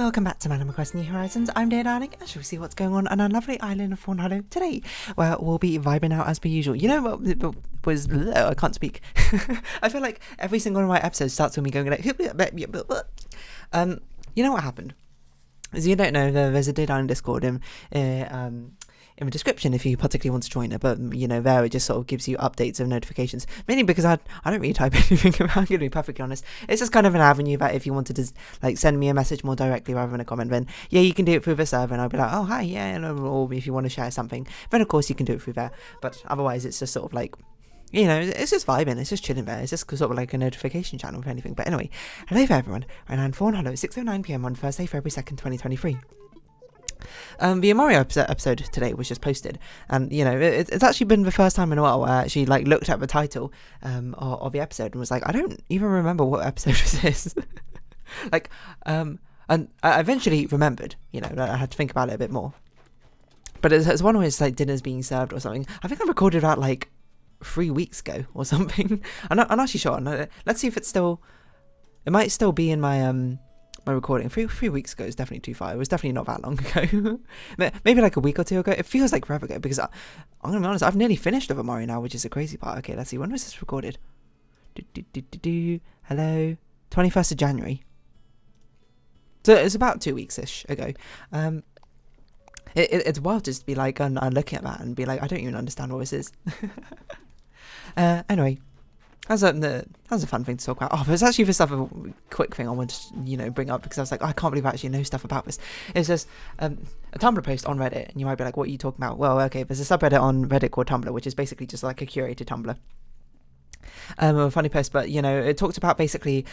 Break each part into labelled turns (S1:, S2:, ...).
S1: Welcome back to Animal Crossing New Horizons. I'm Dear Darling, and shall we see what's going on our lovely island of Fawnhollow today, where we'll be vibing out as per usual. You know what was... I can't speak. I feel like every single one of my episodes starts with me going like... You know what happened? As you don't know, there's a Dear Darling Discord in the description if you particularly want to join it, but you know, there it just sort of gives you updates of notifications, mainly because I don't really type anything about, I'm going to be perfectly honest. It's just kind of an avenue that if you wanted to like send me a message more directly rather than a comment, then yeah, you can do it through the server and I'll be like, oh hi, yeah, or if you want to share something, then of course you can do it through there. But otherwise it's just sort of like, you know, it's just vibing, it's just chilling there, it's just sort of like a notification channel for anything. But anyway, hello there everyone, and I'm Fawnhallow, 6:09 PM on Thursday, February 2nd, 2023. The Mario episode today was just posted, and you know, it's actually been the first time in a while where I actually like looked at the title of the episode and was like, I don't even remember what episode this is. Like, and I eventually remembered, you know, I had to think about it a bit more. But it's one where it's like dinner's being served or something. I think I recorded that like 3 weeks ago or something. I'm not actually sure. Let's see if it's still. It might still be in my my recording. Three weeks ago is definitely too far. It was definitely not that long ago. Maybe like a week or two ago. It feels like forever ago because I'm gonna be honest, I've nearly finished Over Mario now, which is a crazy part. Okay, let's see, when was this recorded? Hello, 21st of January. So it's about 2 weeks-ish ago. It's wild just to be like looking at that and be like, I don't even understand what this is. Anyway. That's a fun thing to talk about. Oh, there's actually this other quick thing I wanted to, you know, bring up because I was like, oh, I can't believe I actually know stuff about this. It's just a Tumblr post on Reddit, and you might be like, what are you talking about? Well, okay, there's a subreddit on Reddit called Tumblr, which is basically just like a curated Tumblr. A funny post, but you know, it talked about basically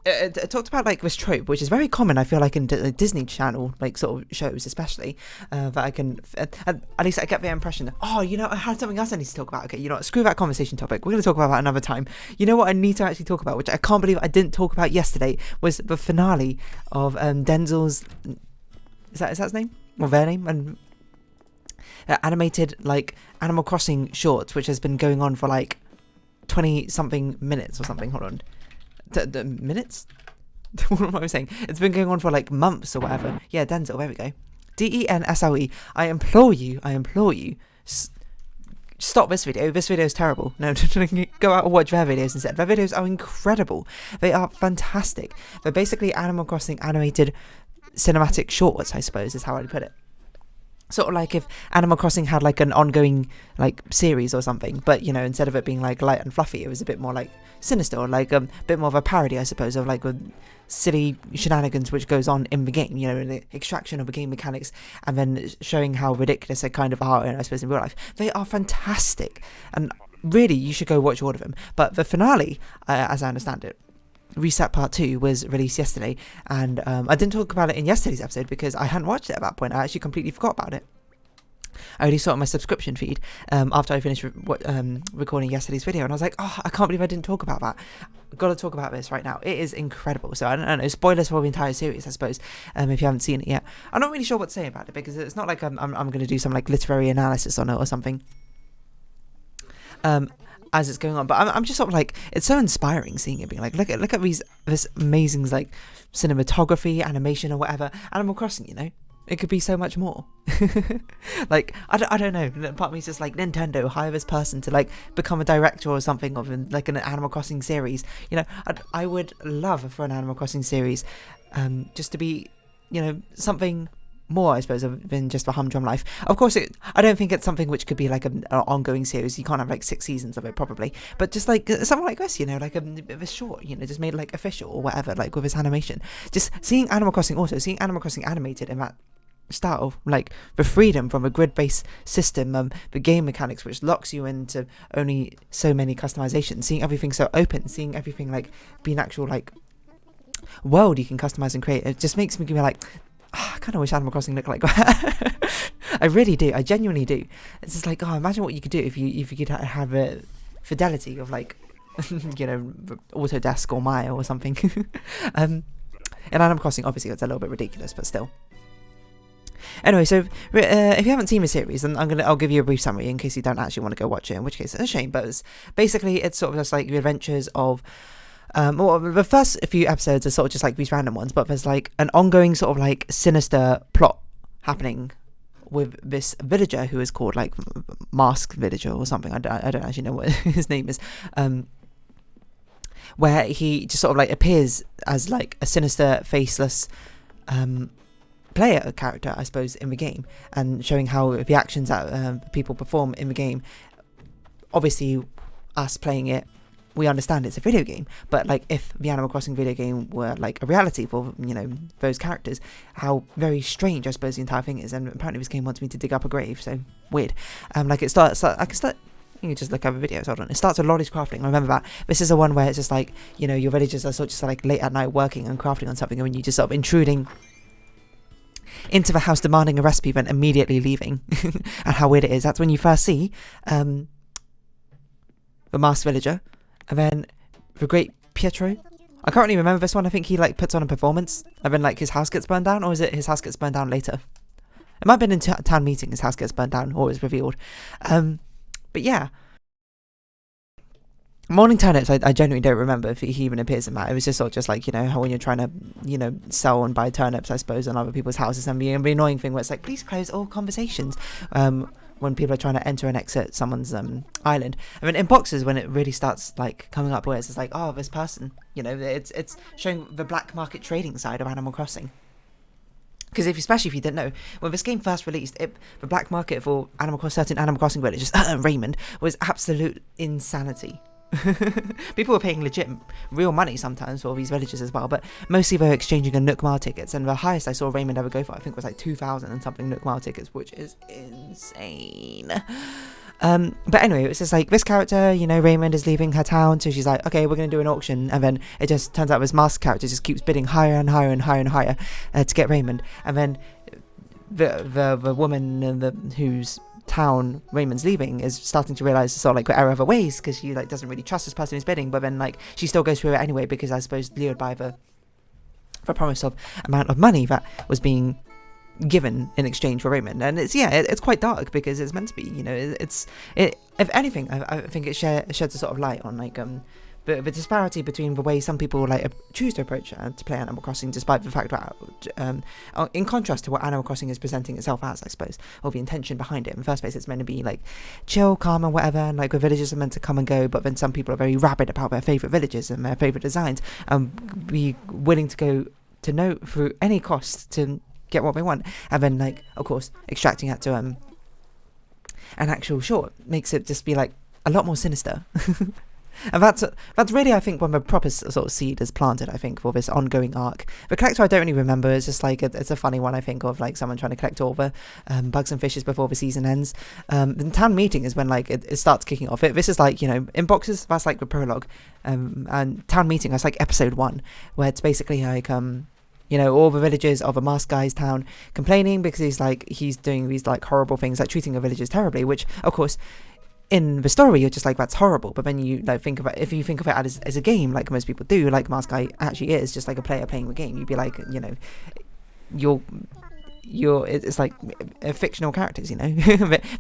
S1: it talked about like this trope, which is very common, I feel like, in Disney Channel like sort of shows, especially that I can at least I get the impression that, oh, you know, I had something else I need to talk about. Okay, you know what, screw that conversation topic, we're going to talk about that another time. You know what I need to actually talk about, which I can't believe I didn't talk about yesterday, was the finale of Densle's, is that his name or their name, and animated like Animal Crossing shorts, which has been going on for like 20 something minutes or something. Hold on. The minutes? What am I saying? It's been going on for like months or whatever. Yeah, Densle, there we go. Densle. I implore you, stop this video. This video is terrible. No, go out and watch their videos instead. Their videos are incredible. They are fantastic. They're basically Animal Crossing animated cinematic shorts, I suppose, is how I'd put it. Sort of like if Animal Crossing had like an ongoing like series or something, but you know, instead of it being like light and fluffy, it was a bit more like sinister, or like a bit more of a parody, I suppose, of like silly shenanigans which goes on in the game, you know, the extraction of the game mechanics, and then showing how ridiculous they kind of are, I suppose, in real life. They are fantastic, and really you should go watch all of them. But the finale, as I understand it, Reset Part 2, was released yesterday, and I didn't talk about it in yesterday's episode because I hadn't watched it at that point. I actually completely forgot about it. I only saw it on my subscription feed after I finished recording yesterday's video, and I was like, oh, I can't believe I didn't talk about that. I've got to talk about this right now. It is incredible. So I don't know, spoilers for the entire series, I suppose, if you haven't seen it yet. I'm not really sure what to say about it because it's not like I'm going to do some like literary analysis on it or something. As it's going on, but I'm just sort of like, it's so inspiring seeing it, being like, look at this amazing like cinematography, animation, or whatever. Animal Crossing, you know, it could be so much more. Like I don't know, part of me is just like, Nintendo, hire this person to like become a director or something of like an Animal Crossing series. You know, I would love for an Animal Crossing series just to be, you know, something more, I suppose, than just a humdrum life. Of course, I don't think it's something which could be like an ongoing series. You can't have like 6 seasons of it, probably. But just like something like this, you know, like a bit of a short, you know, just made like official or whatever, like with this animation. Just seeing Animal Crossing animated in that style, like the freedom from a grid-based system, the game mechanics which locks you into only so many customizations, seeing everything so open, seeing everything like be an actual like world you can customize and create. It just makes me be like, I kind of wish Animal Crossing looked like that. I really do. I genuinely do. It's just like, oh, imagine what you could do if you could have a fidelity of like, you know, Autodesk or Maya or something. In Animal Crossing, obviously, it's a little bit ridiculous, but still. Anyway, so if you haven't seen the series, then I'll give you a brief summary in case you don't actually want to go watch it. In which case, it's a shame. But it's sort of just like the adventures of Well, the first few episodes are sort of just like these random ones, but there's like an ongoing sort of like sinister plot happening with this villager who is called like Masked Villager or something. I don't actually know what his name is. Where he just sort of like appears as like a sinister, faceless player character, I suppose, in the game, and showing how the actions that people perform in the game. Obviously, us playing it, we understand it's a video game, but like if the Animal Crossing video game were like a reality for, you know, those characters, how very strange I suppose the entire thing is. And apparently this game wants me to dig up a grave, so weird. Like it starts, I can start, you can just look over videos, hold on. It starts with Lollie's crafting. I remember that. This is the one where it's just like, you know, your villagers are sort of just like late at night working and crafting on something, and when you just sort of intruding into the house demanding a recipe, then immediately leaving. And how weird it is. That's when you first see the masked villager. And then the great Pietro. I can't really remember this one. I think he like puts on a performance, and then like his house gets burned down, or is it his house gets burned down later? It might have been in town meeting his house gets burned down, or is revealed. But yeah, Morning Turnips, I genuinely don't remember if he even appears in that. It was just sort of just like, you know, how when you're trying to, you know, sell and buy turnips, I suppose, on other people's houses, and the annoying thing where it's like, please close all conversations. When people are trying to enter and exit someone's island. I mean, in boxes, when it really starts like coming up, where it's just like, oh, this person, you know, it's showing the black market trading side of Animal Crossing. Because especially if you didn't know, when this game first released, the black market for certain Animal Crossing villages, Raymond, was absolute insanity. People were paying legit real money sometimes for these villages as well, but mostly they were exchanging a Nook Mile tickets, and the highest I saw Raymond ever go for, I think, was like 2,000 and something Nook Mile tickets, which is insane. But anyway, it's just like this character, you know, Raymond is leaving her town, so she's like, okay, we're going to do an auction, and then it just turns out this masked character just keeps bidding higher and higher and higher and higher to get Raymond, and then the woman whose town Raymond's leaving is starting to realize sort of like the error of her ways, because she like doesn't really trust this person who's bidding, but then like she still goes through it anyway, because I suppose lured by the promise of amount of money that was being given in exchange for Raymond. And it's quite dark, because it's meant to be, you know, it if anything, I think it sheds a sort of light on like the disparity between the way some people like choose to approach to play Animal Crossing, despite the fact that in contrast to what Animal Crossing is presenting itself as, I suppose, or the intention behind it. In the first place, it's meant to be like chill, calm, and whatever, and like the villages are meant to come and go, but then some people are very rabid about their favourite villages and their favourite designs, and be willing to go to no through any cost to get what they want, and then like, of course, extracting that to an actual short makes it just be like a lot more sinister. And that's really, I think, when the proper sort of seed is planted, I think, for this ongoing arc. The character I don't really remember. It's just like it's a funny one, I think, of like someone trying to collect all the bugs and fishes before the season ends. The town meeting is when like it starts kicking off. This is like, you know, in boxes, that's like the prologue, and town meeting, that's like episode 1, where it's basically like you know, all the villagers of a masked guy's town complaining because he's doing these like horrible things, like treating the villagers terribly, which of course, in the story, you're just like, that's horrible. But then you like think about, if you think of it as a game, like most people do, like Masked Guy actually is just like a player playing the game. You'd be like, you know, it's like fictional characters, you know,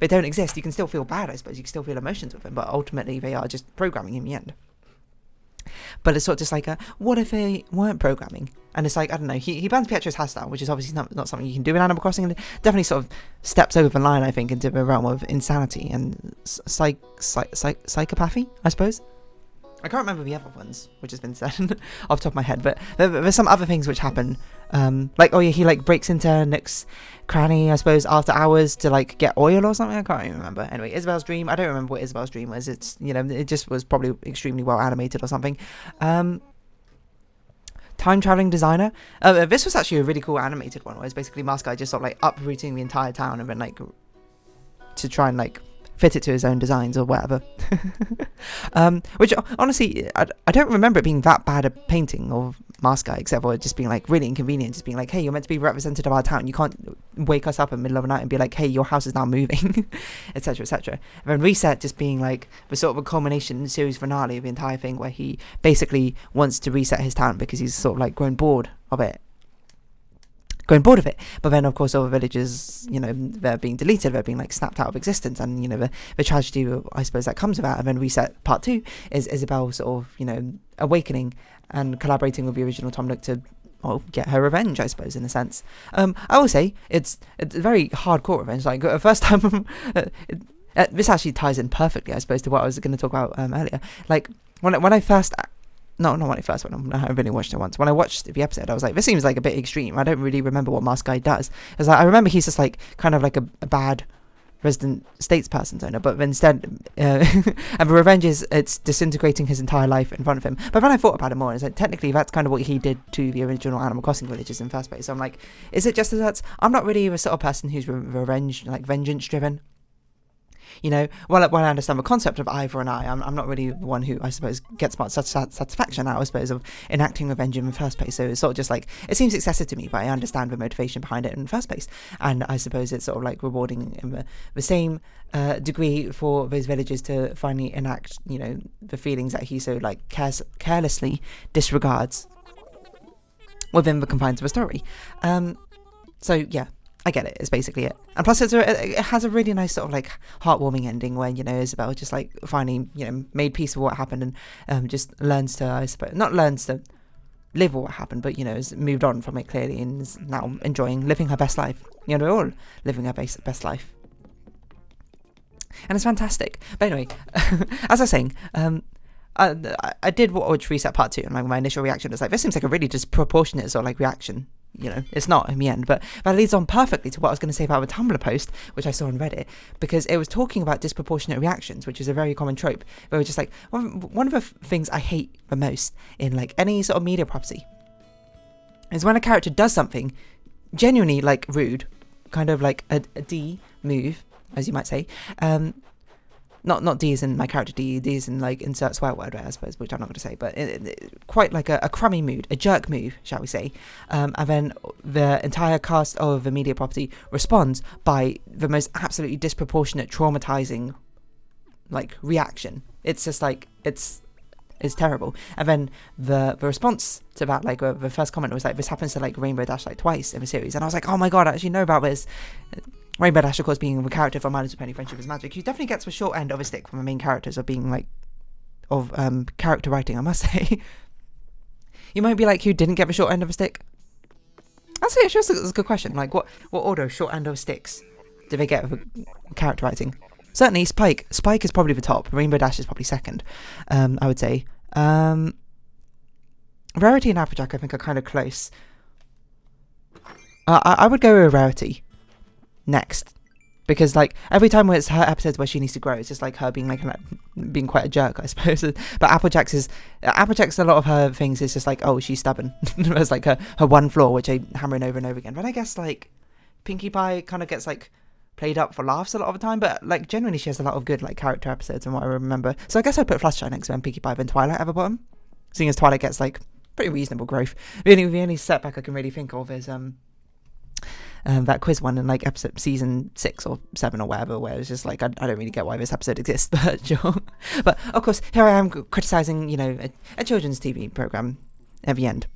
S1: they don't exist. You can still feel bad, I suppose. You can still feel emotions with them, but ultimately they are just programming in the end. But it's sort of just like, what if they weren't programming? And it's like, I don't know, he burns Pietro's house down, which is obviously not something you can do in Animal Crossing, and it definitely sort of steps over the line, I think, into the realm of insanity and psychopathy, I suppose. I can't remember the other ones, which has been said off the top of my head, but there's some other things which happen. Like, oh yeah, he like breaks into Nick's cranny, I suppose, after hours to like get oil or something. I can't even remember. Anyway, Isabel's dream. I don't remember what Isabel's dream was. It's, you know, it just was probably extremely well animated or something. Time traveling designer. This was actually a really cool animated one, where it's basically Masked Guy just sort of like uprooting the entire town and then like to try and like fit it to his own designs or whatever. Which honestly, I don't remember it being that bad a painting of Masked Guy, except for it just being like really inconvenient, just being like, hey, you're meant to be representative of our town, you can't wake us up in the middle of the night and be like, hey, your house is now moving, etc, etc. And then Reset just being like the sort of a culmination series finale of the entire thing, where he basically wants to reset his town because he's sort of like grown bored of it growing bored of it. But then, of course, all the villages, they're being deleted, they're being like snapped out of existence, and the tragedy, I suppose, that comes about. And then Reset Part 2 is Isabel sort of awakening and collaborating with the original Tom Nook to get her revenge, I suppose, in a sense. I will say it's a very hardcore revenge. Like, the first time, this actually ties in perfectly, I suppose, to what I was going to talk about earlier. Like, when I first. No, not when I first went. I only watched it once. When I watched the episode, I was like, this seems like a bit extreme. I don't really remember what Masked Guy does. Because I remember he's just like kind of like a bad resident statesperson's owner, but instead, and the revenge is it's disintegrating his entire life in front of him. But then I thought about it more, and like, technically that's kind of what he did to the original Animal Crossing villages in the first place. So I'm like, is it just as that? I'm not really the sort of person who's vengeance driven. Well, I understand the concept of eye for an eye, I'm not really the one who, I suppose, gets much satisfaction out, I suppose, of enacting revenge in the first place. So it's sort of just like, it seems excessive to me, but I understand the motivation behind it in the first place. And I suppose it's sort of like rewarding in the same degree for those villagers to finally enact, the feelings that he so like carelessly disregards within the confines of a story. So yeah, I get it. It's basically it. And plus, it has a really nice sort of like heartwarming ending where, Isabel just like finally, made peace with what happened and just learns to, I suppose, not learns to live with what happened, but, has moved on from it clearly and is now enjoying living her best life. We're all living our best life. And it's fantastic. But anyway, as I was saying, I did watch Reset Part 2, and like my initial reaction was like, this seems like a really disproportionate sort of like reaction. It's not in the end, but that leads on perfectly to what I was going to say about a Tumblr post, which I saw on Reddit, because it was talking about disproportionate reactions, which is a very common trope, where we're just like, one of the things I hate the most in like any sort of media property is when a character does something genuinely like rude, kind of like a D move, as you might say, not D as in my character D as in like insert swear word, I suppose, which I'm not going to say, but quite like a crummy mood, a jerk move, shall we say, and then the entire cast of the media property responds by the most absolutely disproportionate, traumatizing like reaction. It's just like, it's terrible. And then the response to that, like the first comment was like, this happens to like Rainbow Dash like twice in the series, and I was like, oh my god, I actually know about this. Rainbow Dash, of course, being the character from My Little Pony Friendship is Magic, who definitely gets the short end of a stick from the main characters of being like, of character writing, I must say. You might be like, who didn't get the short end of a stick? I'll say it's a good question. Like, what order of short end of sticks do they get with character writing? Certainly Spike. Spike is probably the top. Rainbow Dash is probably second, I would say. Rarity and Applejack, I think, are kind of close. I would go with Rarity next, because like every time where it's her episodes where she needs to grow, it's just like her being like being quite a jerk, I suppose. But Applejack's a lot of her things is just like, oh, she's stubborn. It's like her one flaw, which I hammer in over and over again. But I guess like Pinkie Pie kind of gets like played up for laughs a lot of the time, but like generally she has a lot of good like character episodes and what I remember. So I guess I'd put Fluttershy next to when Pinkie Pie and Twilight have a bottom, seeing as Twilight gets like pretty reasonable growth. The only setback I can really think of is that quiz one in like episode season 6 or 7 or whatever, where it's just like I don't really get why this episode exists, but sure. But of course, here I am criticizing, a children's TV program at the end,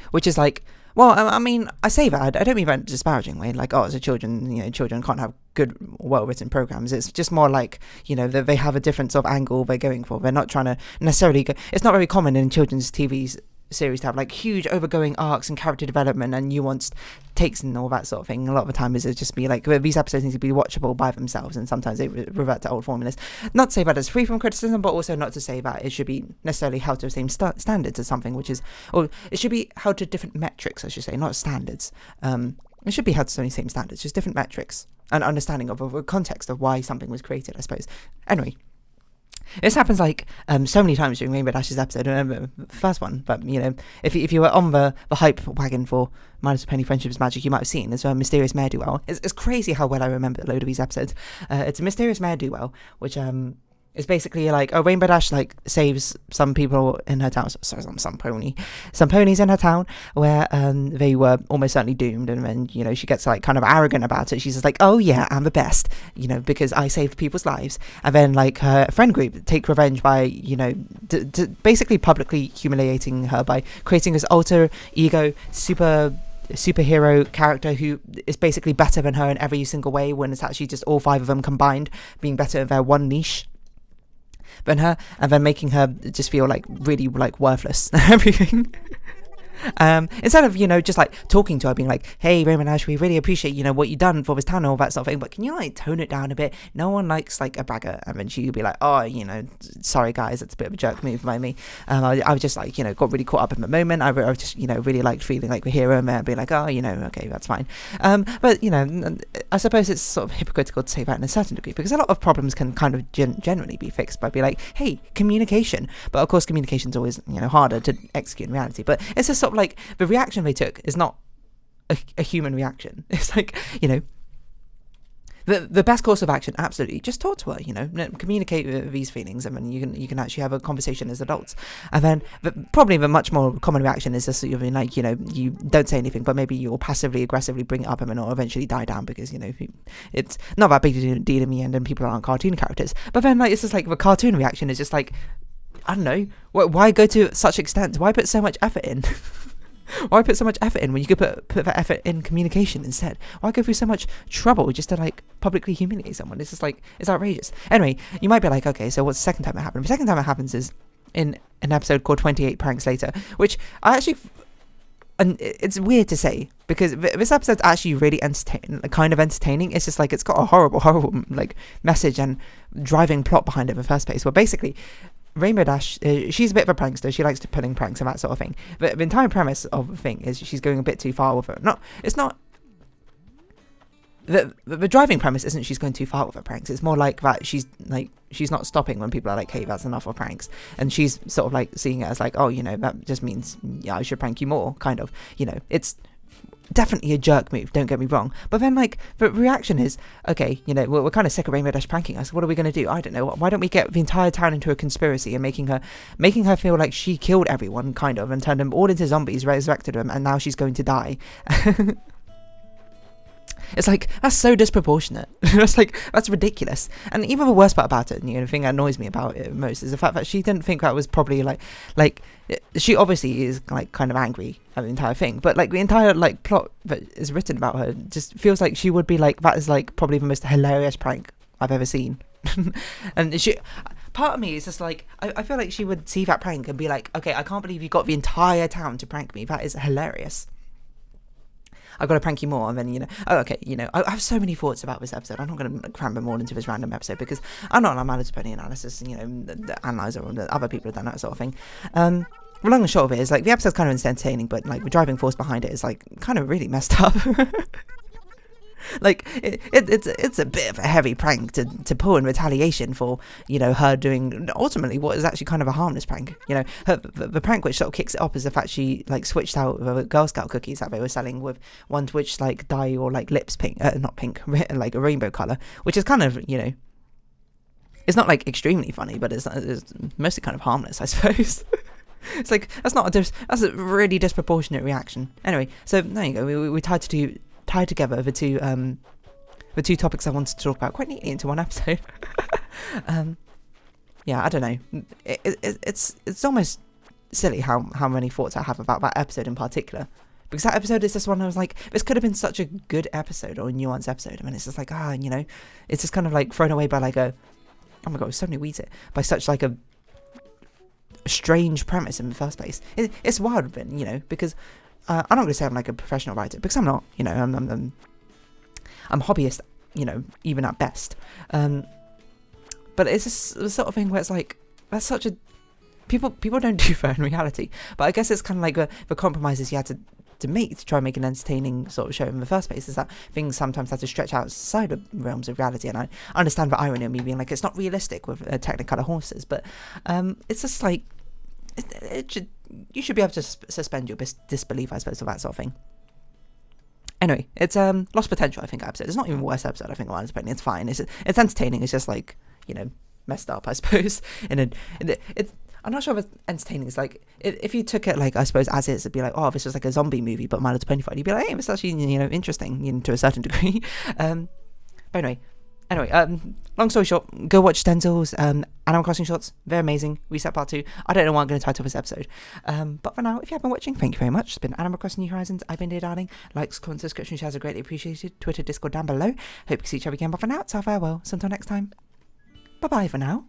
S1: which is like, well, I mean, I say that I don't mean that in a disparaging way, like, oh, as a children, children can't have good, well-written programs. It's just more like, that they have a different sort of angle they're going for. They're not trying to necessarily go. It's not very common in children's TV's series to have like huge overgoing arcs and character development and nuanced takes and all that sort of thing. A lot of the time is just be like, these episodes need to be watchable by themselves, and sometimes they revert to old formulas. Not to say that it's free from criticism, but also not to say that it should be necessarily held to the same standards as something which is, or it should be held to different metrics, I should say, not standards. It should be held to the same standards, just different metrics and understanding of a context of why something was created, I suppose. Anyway, this happens like so many times during Rainbow Dash's episode. I remember the first one, but if you were on the hype wagon for My Little Pony Friendship is Magic, you might have seen there's a mysterious ne'er-do-well. It's crazy how well I remember a load of these episodes. It's a mysterious ne'er-do-well, which It's basically like, oh, Rainbow Dash like saves some people in her town. Sorry, some ponies in her town where they were almost certainly doomed, and then she gets like kind of arrogant about it. She's just like, oh yeah, I'm the best, because I saved people's lives. And then like her friend group take revenge by basically publicly humiliating her by creating this alter ego superhero character who is basically better than her in every single way, when it's actually just all 5 of them combined being better in their one niche than her, and then making her just feel like really like worthless and everything. Instead of just like talking to her, being like, hey Raymond Ash, we really appreciate what you've done for this town and all that sort of thing, but can you like tone it down a bit? No one likes like a bragger. And then she would be like, oh, sorry guys, it's a bit of a jerk move by me. I was just like got really caught up in the moment. I just really liked feeling like the hero, and be like, oh, okay, that's fine. But I suppose it's sort of hypocritical to say that in a certain degree, because a lot of problems can kind of generally be fixed by being like, hey, communication. But of course communication's always harder to execute in reality. But it's just sort of like the reaction they took is not a human reaction. It's like the best course of action, absolutely, just talk to her, communicate these feelings, and then you can actually have a conversation as adults. And then probably the much more common reaction is just like you don't say anything, but maybe you'll passively aggressively bring it up, and then it'll eventually die down, because it's not that big a deal in the end, and people aren't cartoon characters. But then like it's just like the cartoon reaction is just like, I don't know, why go to such extent? Why put so much effort in? Why put so much effort in when you could put that effort in communication instead? Why go through so much trouble just to like publicly humiliate someone? It's just like, it's outrageous. Anyway, you might be like, okay, so what's the second time it happened? The second time it happens is in an episode called 28 Pranks Later, which I actually, and it's weird to say, because this episode's actually really kind of entertaining. It's just like, it's got a horrible like message and driving plot behind it in the first place. Well, basically, Rainbow Dash, she's a bit of a prankster. She likes to pulling pranks and that sort of thing. But the entire premise of the thing is she's going a bit too far with her. The driving premise isn't she's going too far with her pranks. It's more like that she's not stopping when people are like, hey, that's enough of pranks. And she's sort of like seeing it as like, oh, that just means, yeah, I should prank you more, kind of. It's definitely a jerk move, don't get me wrong. But then like the reaction is, okay, we're kind of sick of Rainbow Dash pranking us. What are we going to do? I don't know. Why don't we get the entire town into a conspiracy and making her feel like she killed everyone, kind of, and turned them all into zombies, resurrected them, and now she's going to die. It's like, that's so disproportionate. That's ridiculous. And even the worst part about it, the thing that annoys me about it most, is the fact that she didn't think that was probably like she obviously is like kind of angry at the entire thing, but like the entire like plot that is written about her just feels like she would be like, that is like probably the most hilarious prank I've ever seen. And part of me is just like, I feel like she would see that prank and be like, okay, I can't believe you got the entire town to prank me. That is hilarious. I've got to prank you more. And then, I have so many thoughts about this episode. I'm not going to cram them all into this random episode, because I'm not an Pony analysis, the analyzer, or the other people have done that sort of thing. The long and short of it is, like, the episode's kind of entertaining, but, like, the driving force behind it is, like, kind of really messed up. Like, it's a bit of a heavy prank to pull in retaliation for, her doing ultimately what is actually kind of a harmless prank. The prank which sort of kicks it up is the fact she like switched out the Girl Scout cookies that they were selling with ones which like dye your like lips pink, not pink, like a rainbow colour, which is kind of, it's not like extremely funny, but it's mostly kind of harmless, I suppose. It's like, that's a really disproportionate reaction. Anyway, so there you go. We tied together the two topics I wanted to talk about quite neatly into one episode. Yeah, I don't know. It's almost silly how many thoughts I have about that episode in particular, because that episode is just one I was like, this could have been such a good episode or a nuanced episode, and it's just like, it's just kind of like thrown away by like a, oh my god, so many weeds it, by such like a strange premise in the first place. It's wild, because I'm not going to say I'm like a professional writer, because I'm not. I'm hobbyist, even at best. But it's just the sort of thing where it's like, that's such a people don't do that in reality. But I guess it's kind of like the compromises you had to make to try and make an entertaining sort of show in the first place, is that things sometimes have to stretch outside of realms of reality. And I understand the irony of me being like, it's not realistic with Technicolor horses, but it's just like, you should be able to suspend your disbelief, I suppose, for that sort of thing. Anyway, it's lost potential, I think, episode. It's not even the worst episode, I think, honestly. It's fine. It's entertaining. It's just like, messed up, I suppose. It's I'm not sure if it's entertaining. It's like if you took it like, I suppose, as is, it'd be like, oh, this was like a zombie movie but My Little Pony fight. You'd be like, hey, it's actually, you know, interesting, you know, to a certain degree. But anyway, long story short, go watch Densle's Animal Crossing shorts. They're amazing. Reset Part 2. I don't know what I'm going to title this episode. But for now, if you have been watching, thank you very much. It's been Animal Crossing New Horizons. I've been Dear Darling. Likes, comments, subscription, shares are greatly appreciated. Twitter, Discord down below. Hope you see each other again. But for now, it's our farewell. So until next time, bye-bye for now.